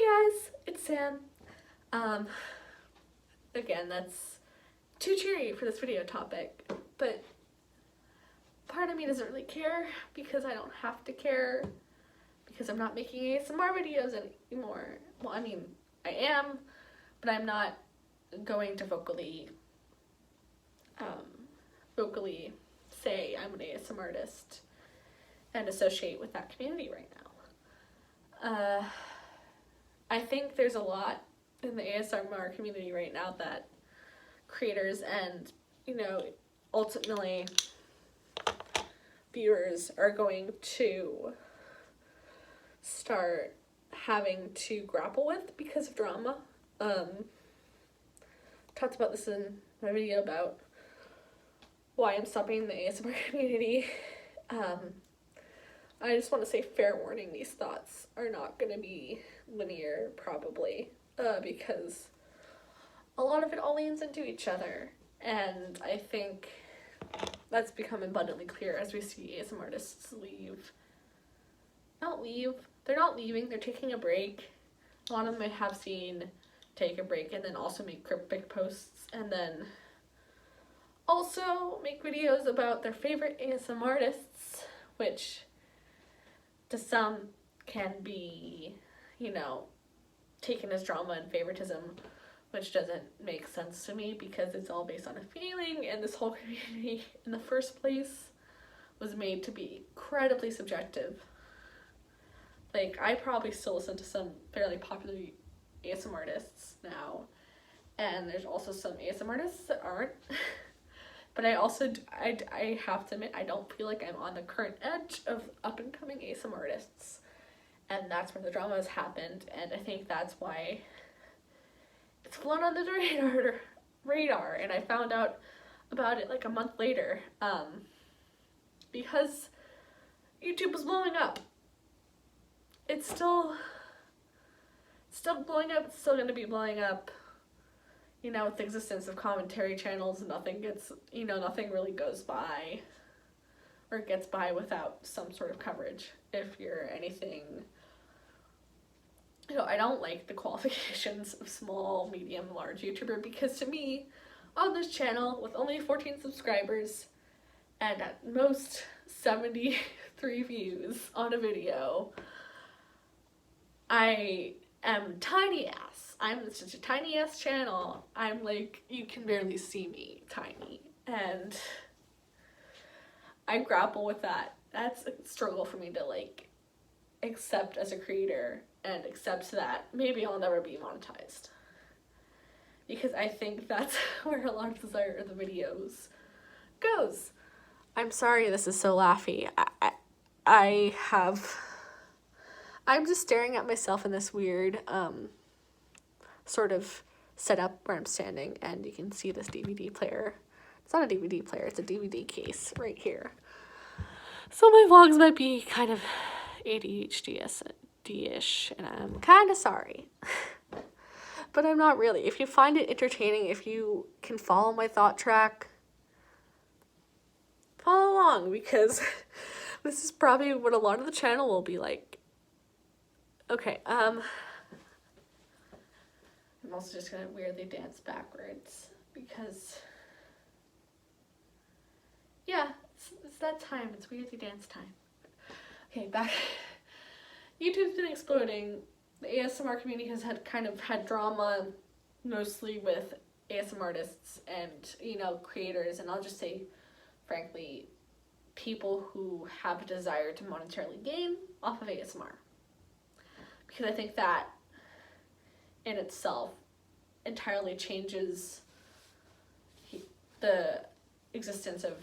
Hey guys, it's Sam. Again, that's too cheery for this video topic, but part of me doesn't really care because I don't have to care because I'm not making ASMR videos anymore. Well, I mean, I am, but I'm not going to vocally say I'm an ASMR artist and associate with that community right now. I think there's a lot in the ASMR community right now that creators and, ultimately viewers are going to start having to grapple with because of drama. Talked about this in my video about why I'm stopping the ASMR community. I just want to say fair warning, these thoughts are not going to be linear, probably, because a lot of it all leans into each other, and I think that's become abundantly clear as we see ASMR artists they're not leaving, they're taking a break. A lot of them I have seen take a break and then also make cryptic posts, and then also make videos about their favorite ASMR artists, which to some can be, taken as drama and favoritism, which doesn't make sense to me because it's all based on a feeling, and this whole community in the first place was made to be incredibly subjective. Like, I probably still listen to some fairly popular ASMR artists now, and there's also some ASMR artists that aren't. But I also, I have to admit, I don't feel like I'm on the current edge of up-and-coming ASMR artists. And that's where the drama has happened, and I think that's why it's flown under the radar, and I found out about it like a month later, because YouTube was blowing up. It's still blowing up, it's still going to be blowing up. With the existence of commentary channels, nothing really goes by or gets by without some sort of coverage. If you're anything, I don't like the qualifications of small, medium, large YouTuber, because to me, on this channel with only 14 subscribers and at most 73 views on a video, I am tiny ass. I'm such a tiny ass channel. I'm like, you can barely see me tiny, and I grapple with that. That's a struggle for me to accept as a creator, and accept that maybe I'll never be monetized, because I think that's where a lot of desire of the videos goes. I'm sorry this is so laughy. I'm just staring at myself in this weird sort of setup where I'm standing, and you can see this DVD player. It's not a DVD player, it's a DVD case right here. So my vlogs might be kind of ADHD-ish, and I'm kind of sorry. But I'm not really. If you find it entertaining, if you can follow my thought track, follow along, because this is probably what a lot of the channel will be like. Okay, I'm also just gonna weirdly dance backwards because, yeah, it's that time. It's weirdly dance time. Okay, back. YouTube's been exploding. The ASMR community has had drama, mostly with ASMR artists and, creators, and I'll just say, frankly, people who have a desire to monetarily gain off of ASMR. Because I think that in itself entirely changes the existence of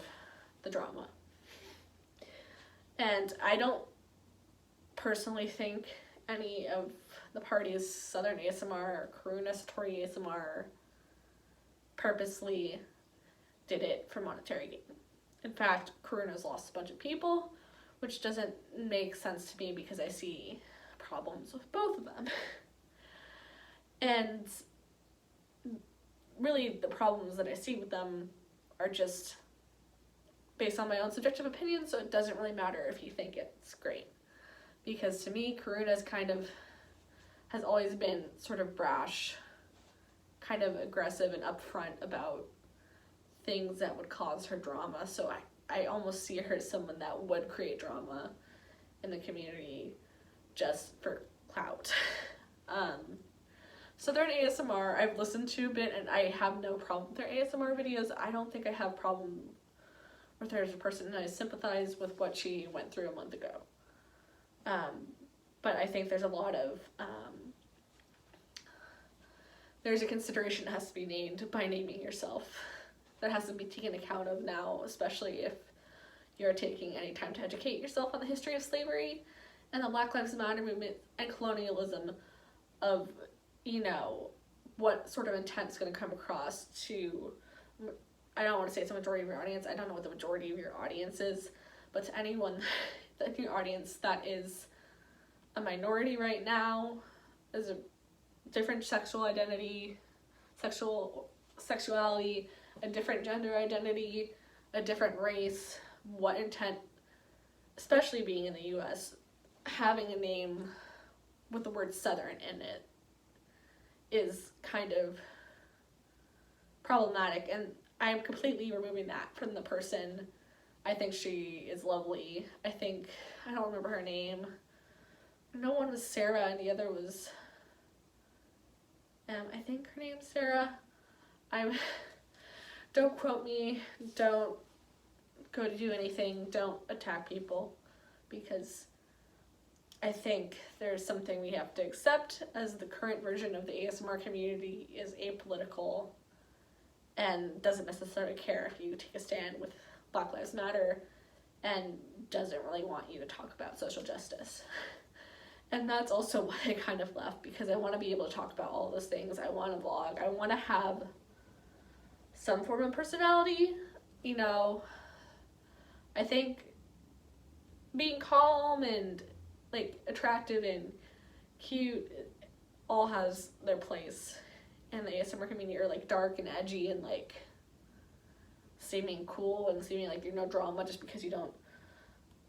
the drama. And I don't personally think any of the parties, Southern ASMR or Karuna Satori ASMR, purposely did it for monetary gain. In fact, Karuna's lost a bunch of people, which doesn't make sense to me because I see problems with both of them. And really the problems that I see with them are just based on my own subjective opinion, so it doesn't really matter if you think it's great. Because to me, Karuna's has always been sort of brash, kind of aggressive and upfront about things that would cause her drama. So I almost see her as someone that would create drama in the community just for clout. So they're an ASMR. I've listened to a bit and I have no problem with their ASMR videos. I don't think I have a problem with her as a person, and I sympathize with what she went through a month ago. But I think there's a lot of, there's a consideration that has to be named by naming yourself. That has to be taken account of now, especially if you're taking any time to educate yourself on the history of slavery and the Black Lives Matter movement and colonialism, of, you know, what sort of intent is going to come across to, I don't want to say it's the majority of your audience, I don't know what the majority of your audience is, but to anyone in your audience that is a minority right now, is a different sexual identity, sexuality, a different gender identity, a different race, what intent, especially being in the US, having a name with the word Southern in it is kind of problematic, and I'm completely removing that from the person. I think she is lovely. I don't remember her name. No, one was Sarah and the other was, I think her name's Sarah. Don't quote me, don't go to do anything, don't attack people, because I think there's something we have to accept as the current version of the ASMR community is apolitical and doesn't necessarily care if you take a stand with Black Lives Matter and doesn't really want you to talk about social justice. And that's also why I kind of left, because I want to be able to talk about all those things. I want to vlog. I want to have some form of personality, you know. I think being calm and like attractive and cute all has their place in the ASMR community, or like dark and edgy and like seeming cool and seeming like you're no drama just because you don't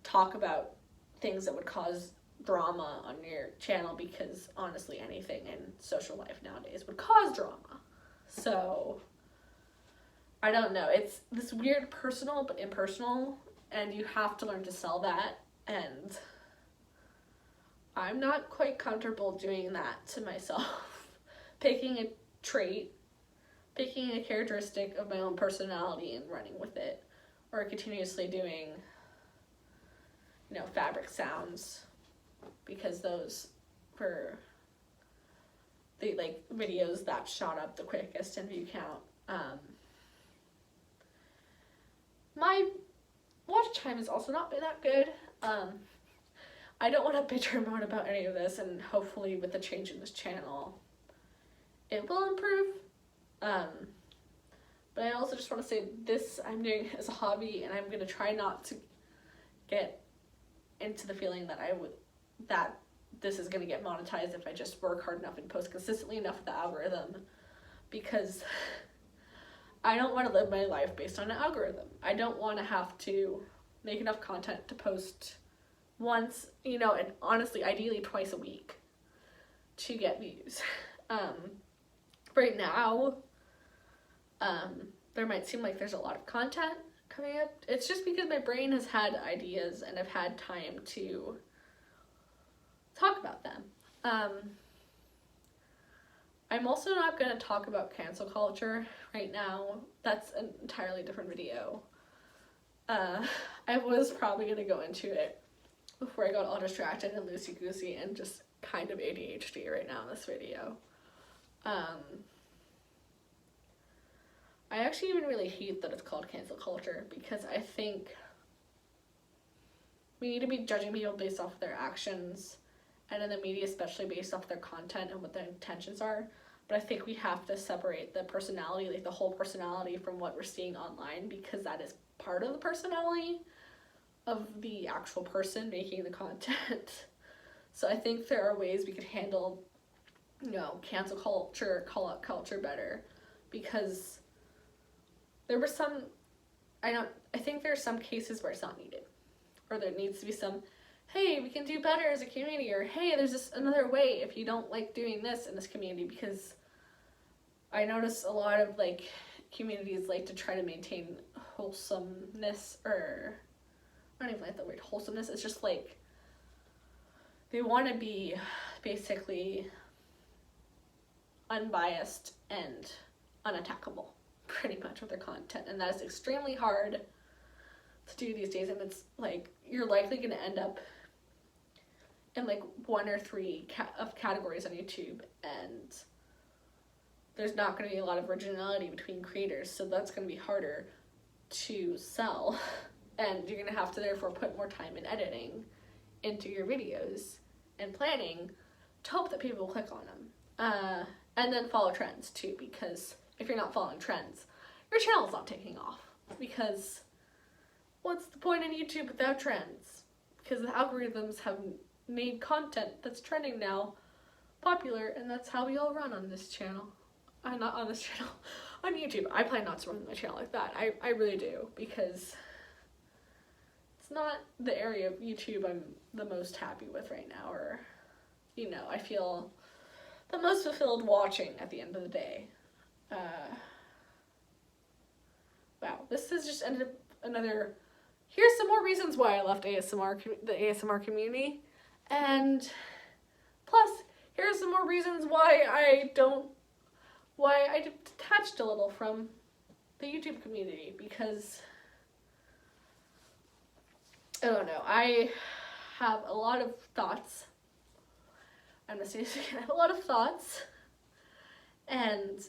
talk about things that would cause drama on your channel, because honestly anything in social life nowadays would cause drama. So I don't know, it's this weird personal but impersonal, and you have to learn to sell that, and I'm not quite comfortable doing that to myself. Picking a trait, picking a characteristic of my own personality and running with it, or continuously doing, you know, fabric sounds, because those were the like videos that shot up the quickest in view count. My watch time has also not been that good. I don't want to bitch or moan about any of this, and hopefully with the change in this channel it will improve. But I also just want to say this I'm doing as a hobby, and I'm going to try not to get into the feeling that this is going to get monetized if I just work hard enough and post consistently enough with the algorithm, because I don't want to live my life based on an algorithm. I don't want to have to make enough content to post once, you know, and honestly, ideally twice a week to get views. Right now, there might seem like there's a lot of content coming up. It's just because my brain has had ideas and I've had time to talk about them. I'm also not going to talk about cancel culture right now. That's an entirely different video. I was probably going to go into it before I got all distracted and loosey-goosey and just kind of ADHD right now in this video. I actually even really hate that it's called cancel culture, because I think we need to be judging people based off of their actions, and in the media especially based off their content and what their intentions are. But I think we have to separate the personality, like the whole personality, from what we're seeing online, because that is part of the personality of the actual person making the content. So I think there are ways we could handle, you know, cancel culture, call out culture better, because there were some, I think there are some cases where it's not needed, or there needs to be some hey, we can do better as a community, or hey, there's this another way if you don't like doing this in this community, because I notice a lot of like communities like to try to maintain wholesomeness, or I don't even like the word wholesomeness, it's just like they want to be basically unbiased and unattackable pretty much with their content, and that is extremely hard to do these days. And it's like you're likely going to end up in like one or three categories on YouTube, and there's not going to be a lot of originality between creators, so that's going to be harder to sell, and you're going to have to therefore put more time in editing into your videos and planning to hope that people will click on them, and then follow trends too, because if you're not following trends, your channel's not taking off, because what's the point in YouTube without trends? Because the algorithms have made content that's trending now popular, and that's how we all run on this channel. Not on this channel, on YouTube. I plan not to run my channel like that. I really do, because it's not the area of YouTube I'm the most happy with right now, or, you know, I feel the most fulfilled watching at the end of the day. Wow, this has just ended up another, here's some more reasons why I left the ASMR community, and plus, here's some more reasons why I detached a little from the YouTube community, because I don't know, I have a lot of thoughts. I'm gonna say this again, I have a lot of thoughts, and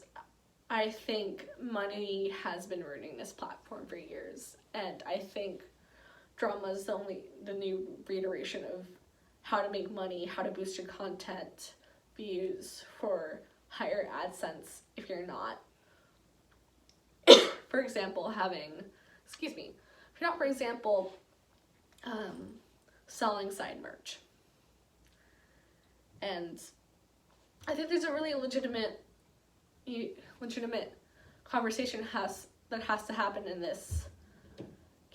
I think money has been ruining this platform for years, and I think drama is the new reiteration of how to make money, how to boost your content views for higher AdSense if you're not, for example, selling side merch. And I think there's a really legitimate conversation that has to happen in this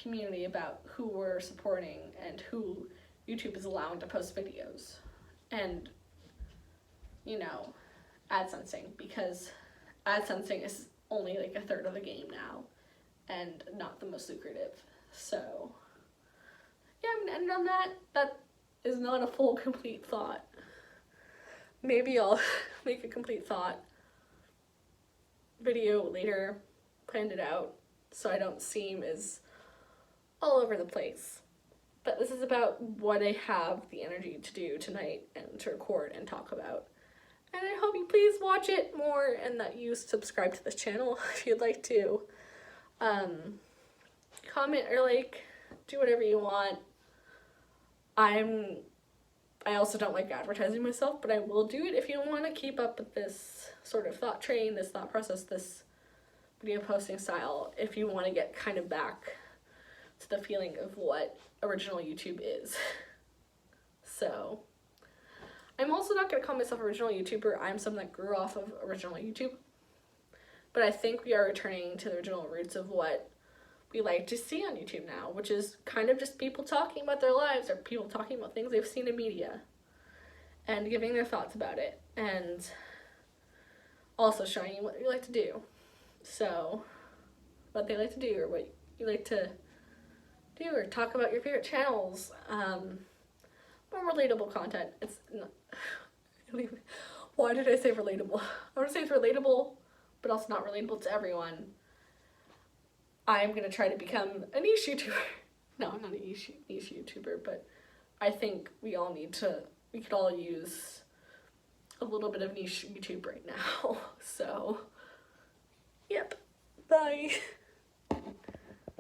community about who we're supporting and who YouTube is allowing to post videos, and, you know, AdSensing, because AdSensing is only like a third of the game now and not the most lucrative. So yeah, I'm gonna end on that. That is not a full complete thought. Maybe I'll make a complete thought video later, planned it out so I don't seem as all over the place. But this is about what I have the energy to do tonight and to record and talk about. And I hope you please watch it more, and that you subscribe to this channel if you'd like to. Comment or like, do whatever you want. I also don't like advertising myself, but I will do it if you want to keep up with this sort of thought train, this thought process, this video posting style, if you want to get kind of back to the feeling of what original YouTube is. So I'm also not going to call myself original YouTuber. I'm someone that grew off of original YouTube. But I think we are returning to the original roots of what we like to see on YouTube now, which is kind of just people talking about their lives, or people talking about things they've seen in media and giving their thoughts about it, and also showing you what you like to do. So what they like to do, or what you like to do, or talk about your favorite channels. More relatable content. It's not, why did I say relatable? I want to say it's relatable, but also not relatable to everyone. I'm going to try to become a niche YouTuber. No, I'm not a niche YouTuber, but I think we could all use a little bit of niche YouTube right now. So, yep. Bye.